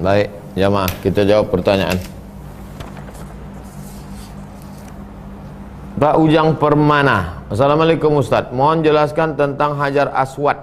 Baik, jamaah, kita jawab pertanyaan. Pak Ujang Permana. Assalamualaikum Ustaz, mohon jelaskan tentang Hajar Aswad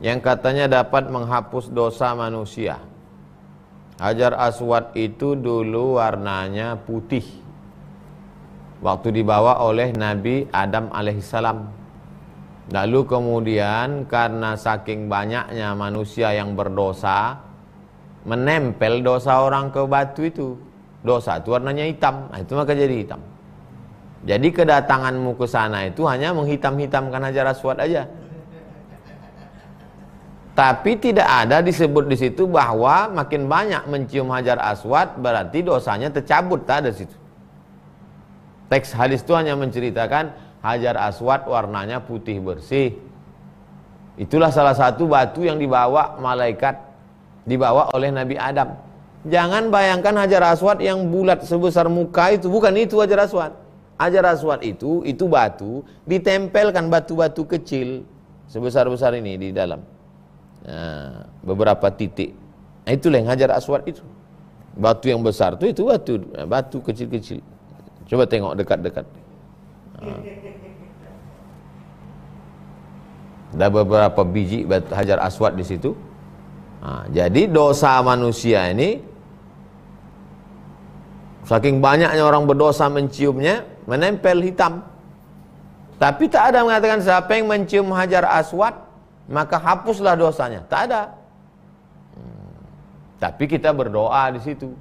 yang katanya dapat menghapus dosa manusia. Hajar Aswad itu dulu warnanya putih waktu dibawa oleh Nabi Adam alaihissalam. Lalu kemudian karena saking banyaknya manusia yang berdosa, menempel dosa orang ke batu itu. Dosa itu warnanya hitam, itu maka jadi hitam. Jadi kedatanganmu ke sana itu hanya menghitam-hitamkan Hajar Aswad aja. Tapi tidak ada disebut di situ bahwa makin banyak mencium Hajar Aswad berarti dosanya tercabut, tak ada situ. Teks hadis itu hanya menceritakan Hajar Aswad warnanya putih bersih. Itulah salah satu batu yang dibawa malaikat, dibawa oleh Nabi Adam. Jangan bayangkan Hajar Aswad yang bulat sebesar muka itu, bukan itu Hajar Aswad. Hajar Aswad itu batu ditempelkan batu-batu kecil sebesar-besar ini di dalam. Nah, beberapa titik. Nah, itulah yang Hajar Aswad itu. Batu yang besar itu batu kecil-kecil. Coba tengok dekat-dekat. Nah. Ada beberapa biji batu Hajar Aswad di situ. Nah, jadi dosa manusia ini, saking banyaknya orang berdosa menciumnya, menempel hitam. Tapi tak ada mengatakan siapa yang mencium Hajar Aswad maka hapuslah dosanya. Tak ada. Tapi kita berdoa di situ.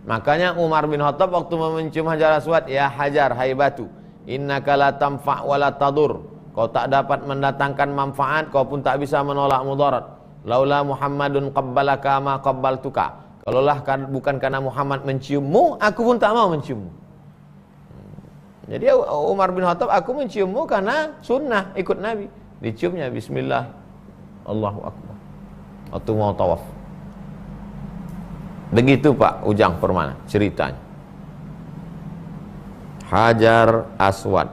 Makanya Umar bin Khattab waktu mencium Hajar Aswad, ya Hajar, hai batu, innaka la tamfa' wa la tadur. Kau tak dapat mendatangkan manfaat, kau pun tak bisa menolak mudarat. Laula Muhammadun qabbalaka ma qabbaltuka. Kalaulah bukan karena Muhammad menciummu, aku pun tak mau menciummu. Jadi Umar bin Khattab, aku menciummu karena sunnah, ikut Nabi. Diciumnya bismillah, Allahu Akbar, waktu mau tawaf. Begitu Pak Ujang Permana ceritanya. Hajar Aswad.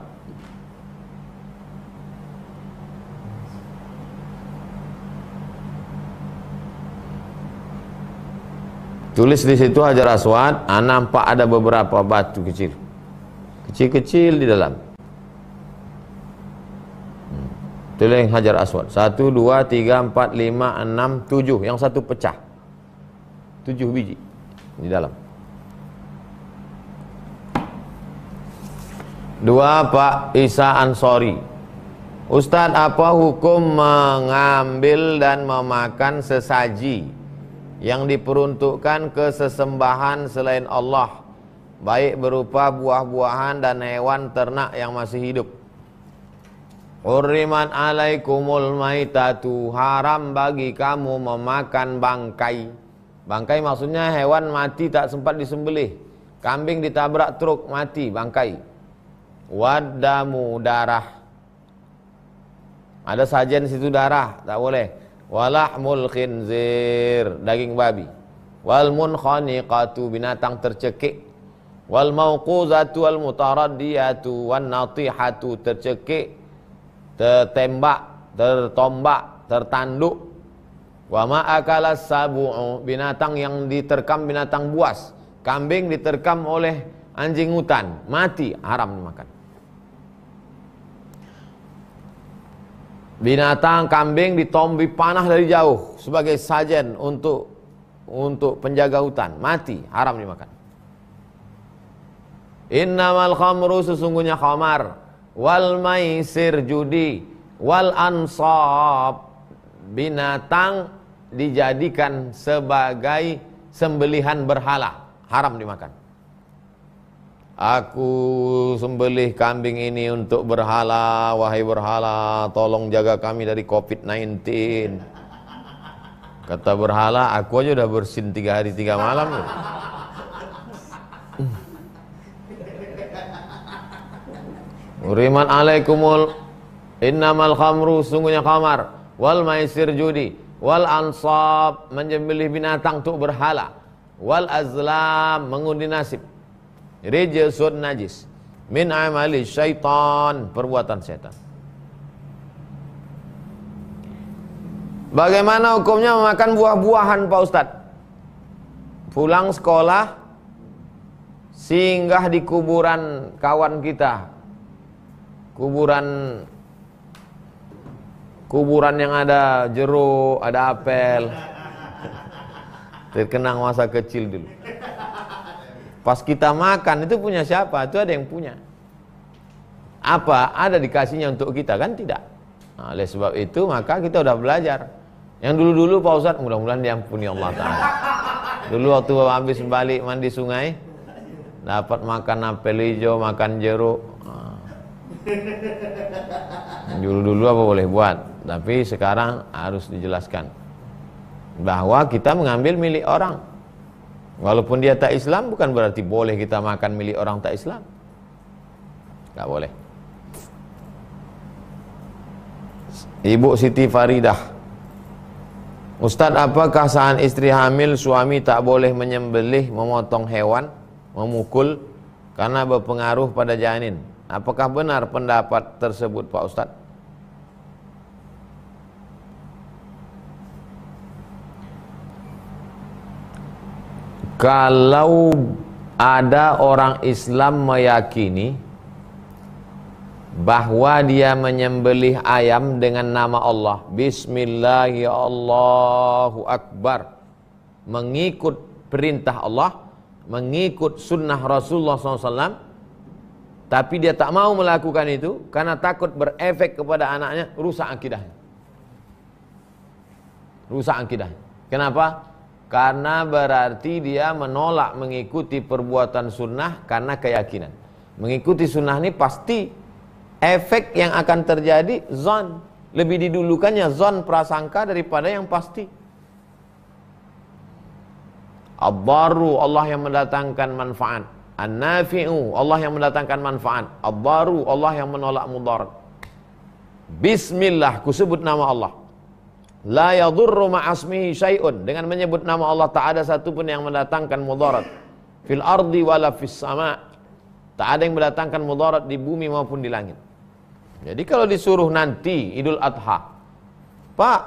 Tulis di situ Hajar Aswad, nampak ada beberapa batu kecil-kecil di dalam. Tulis Hajar Aswad. 1, 2, 3, 4, 5, 6, 7. Yang satu pecah. 7 biji di dalam. 2, Pak Isa Ansori. Ustadz, apa hukum mengambil dan memakan sesaji yang diperuntukkan ke sesembahan selain Allah, baik berupa buah-buahan dan hewan ternak yang masih hidup? Hurriman alaikumul maitatu, haram bagi kamu memakan bangkai. Bangkai maksudnya hewan mati tak sempat disembelih. Kambing ditabrak truk mati, bangkai. Wadamu, darah. Ada sajian situ darah, tak boleh. Walahmul khinzir, daging babi. Wal munkhaniqatu, binatang tercekik. Wal mauquzatu wal mutaraddiyatu wan natihatu, tercekik, tertembak, tertombak, tertanduk. Wa ma akalas sabu'u, binatang yang diterkam binatang buas. Kambing diterkam oleh anjing hutan, mati, haram dimakan. Binatang kambing ditombi panah dari jauh sebagai sajen untuk penjaga hutan, mati, haram dimakan. Innamal khamru, sesungguhnya khamar, wal maisir, judi, wal ansab, binatang dijadikan sebagai sembelihan berhala, haram dimakan. Aku sembelih kambing ini untuk berhala, wahai berhala, tolong jaga kami dari COVID-19. Kata berhala, aku aja udah bersin 3 hari 3 malam. Uriman alaikumul innamal khamru, sungguhnya khamar, wal maisir, judi, wal ansab, menyembelih binatang untuk berhala, wal azlam, mengundi nasib, rijsun, najis, min amali syaitan, perbuatan setan. Bagaimana hukumnya memakan buah-buahan Pak Ustadz? pulang sekolah, singgah di kuburan kawan kita, kuburan yang ada jeruk, ada apel, terkenang masa kecil dulu. Pas kita makan, itu punya siapa? Itu ada yang punya. Apa? Ada dikasihnya untuk kita? Kan tidak. Nah, oleh sebab itu maka kita udah belajar. Yang dulu-dulu Pak Ustadz, mudah-mudahan diampuni Allah Ta'ala. Dulu waktu habis balik mandi sungai, dapat makan apel hijau, makan jeruk. Dulu-dulu apa boleh buat, tapi sekarang harus dijelaskan bahwa kita mengambil milik orang. Walaupun dia tak Islam, bukan berarti boleh kita makan milik orang tak Islam. Gak boleh. Ibu Siti Faridah, Ustadz, apakah saat istri hamil suami tak boleh menyembelih, memotong hewan, memukul karena berpengaruh pada janin? Apakah benar pendapat tersebut Pak Ustadz? Kalau ada orang Islam meyakini bahwa dia menyembelih ayam dengan nama Allah, Bismillahirrahmanirrahim, Akbar, mengikut perintah Allah, mengikut sunnah Rasulullah SAW, tapi dia tak mau melakukan itu karena takut berefek kepada anaknya, rusak akidahnya. Rusak akidahnya. Kenapa? Karena berarti dia menolak mengikuti perbuatan sunnah karena keyakinan. Mengikuti sunnah ini pasti efek yang akan terjadi zon. Lebih didulukannya zon, prasangka, daripada yang pasti. Ad-daru, Allah yang mendatangkan manfaat. An-nafi'u, Allah yang mendatangkan manfaat. Ad-daru, Allah yang menolak mudarat. Bismillah, ku sebut nama Allah. La yadurru ma'asmihi syai'un, dengan menyebut nama Allah tak ada satu pun yang mendatangkan mudarat. Fil ardi wala fis sama', tak ada yang mendatangkan mudarat di bumi maupun di langit. Jadi kalau disuruh nanti Idul Adha, Pak,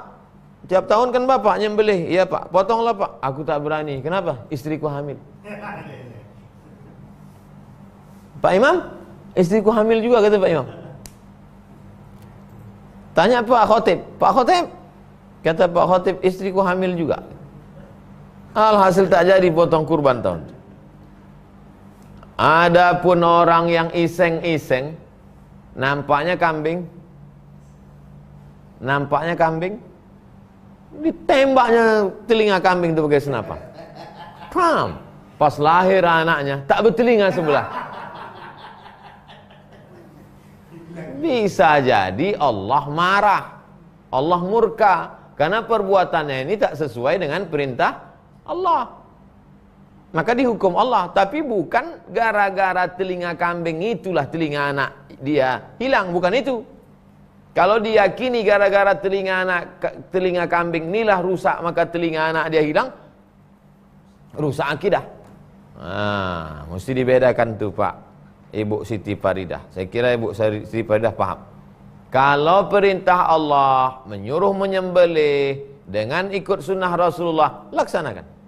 tiap tahun kan Bapak nyembelih. Iya Pak, potonglah Pak. Aku tak berani. Kenapa? Istriku hamil. Pak Imam, istriku hamil juga, kata Pak Imam. Tanya Pak Khotib, Pak Khotib, kata Pak Khotib, istriku hamil juga. Alhasil tak jadi potong kurban tahun. Adapun orang yang iseng-iseng, nampaknya kambing, ditembaknya telinga kambing itu pakai senapan. Pam, pas lahir anaknya tak bertelinga sebelah. Bisa jadi Allah marah, Allah murka, karena perbuatannya ini tak sesuai dengan perintah Allah. Maka dihukum Allah, tapi bukan gara-gara telinga kambing itulah telinga anak dia hilang, bukan itu. Kalau diyakini gara-gara telinga kambing inilah rusak, maka telinga anak dia hilang, rusak akidah. Nah, mesti dibedakan tuh Pak Ibu Siti Faridah. Saya kira Ibu Siti Faridah paham. Kalau perintah Allah menyuruh menyembelih dengan ikut sunnah Rasulullah, laksanakan.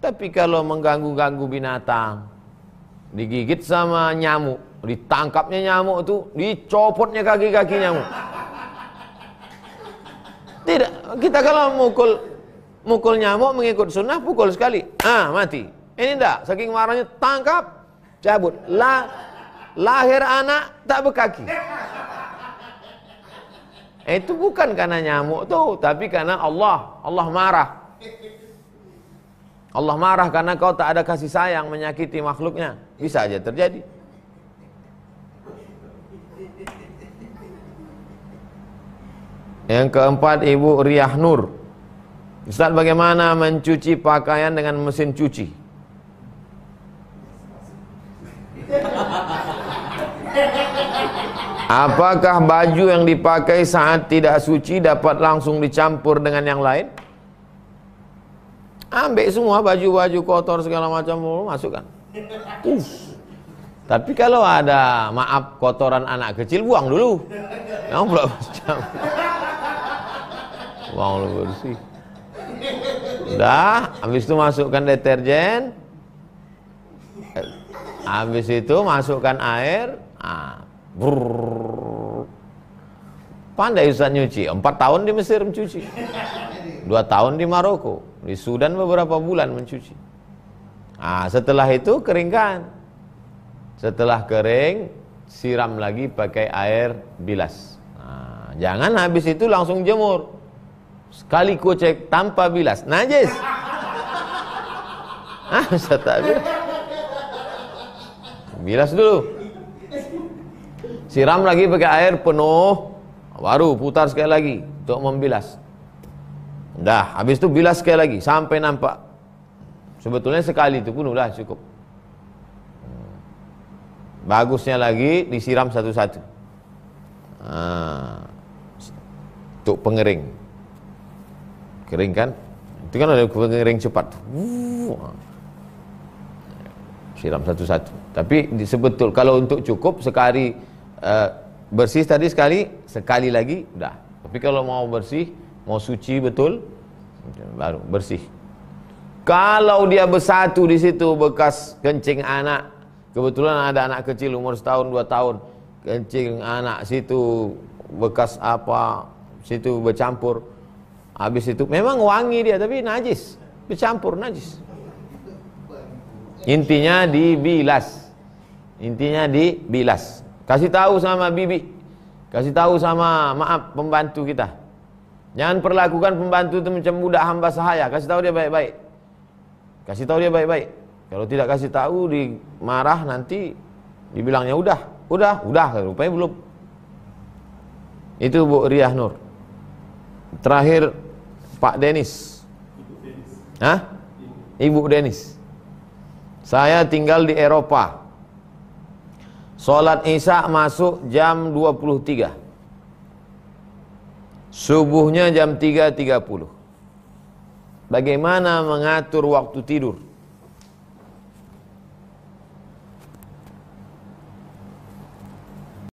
Tapi kalau mengganggu-ganggu binatang, digigit sama nyamuk, ditangkapnya nyamuk itu, dicopotnya kaki-kaki nyamuk. Tidak, kita kalau mukul nyamuk mengikut sunnah, pukul sekali, mati. Ini enggak, saking marahnya tangkap, cabut. Lahir anak tak berkaki. Itu bukan karena nyamuk tuh, tapi karena Allah marah. Allah marah karena kau tak ada kasih sayang, menyakiti makhluknya. Bisa aja terjadi. Yang keempat, Ibu Riyah Nur. Ustaz, bagaimana mencuci pakaian dengan mesin cuci? Apakah baju yang dipakai saat tidak suci dapat langsung dicampur dengan yang lain? Ambil semua baju-baju kotor segala macam, masukkan. Tapi kalau ada, maaf, kotoran anak kecil, buang dulu. Yang belum buang dulu bersih. Udah, habis itu masukkan deterjen. Habis itu masukkan air. Pandai Ustaz nyuci. 4 tahun di Mesir mencuci. 2 tahun di Maroko. Di Sudan beberapa bulan mencuci. Setelah itu keringkan. Setelah kering, siram lagi pakai air bilas. Jangan habis itu langsung jemur. Sekali kocek tanpa bilas, najis. Ustaz tak bilas. Bilas dulu. Siram lagi pakai air penuh, baru putar sekali lagi untuk membilas. Dah, habis itu bilas sekali lagi sampai nampak. Sebetulnya sekali itu pun udah cukup. Bagusnya lagi disiram satu-satu. Untuk pengering. Kering kan? Itu kan ada pengering cepat. Siram satu-satu. Tapi sebetul kalau untuk cukup sekali bersih tadi sekali lagi udah. Tapi kalau mau bersih, mau suci betul, baru bersih. Kalau dia bersatu di situ bekas kencing anak, kebetulan ada anak kecil umur 1 tahun 2 tahun, kencing anak situ bekas apa, situ bercampur. Habis itu memang wangi dia tapi najis, bercampur najis. Intinya dibilas. Intinya dibilas. Kasih tahu sama bibi. Kasih tahu sama pembantu kita. Jangan perlakukan pembantu itu macam budak hamba sahaya. Kasih tahu dia baik-baik. Kasih tahu dia baik-baik. Kalau tidak kasih tahu dimarah nanti dibilangnya udah, rupanya belum. Itu Bu Riah Nur. Terakhir Pak Denis. Ibu Denis. Saya tinggal di Eropa. Sholat Isya masuk jam 23. Subuhnya jam 3.30. Bagaimana mengatur waktu tidur?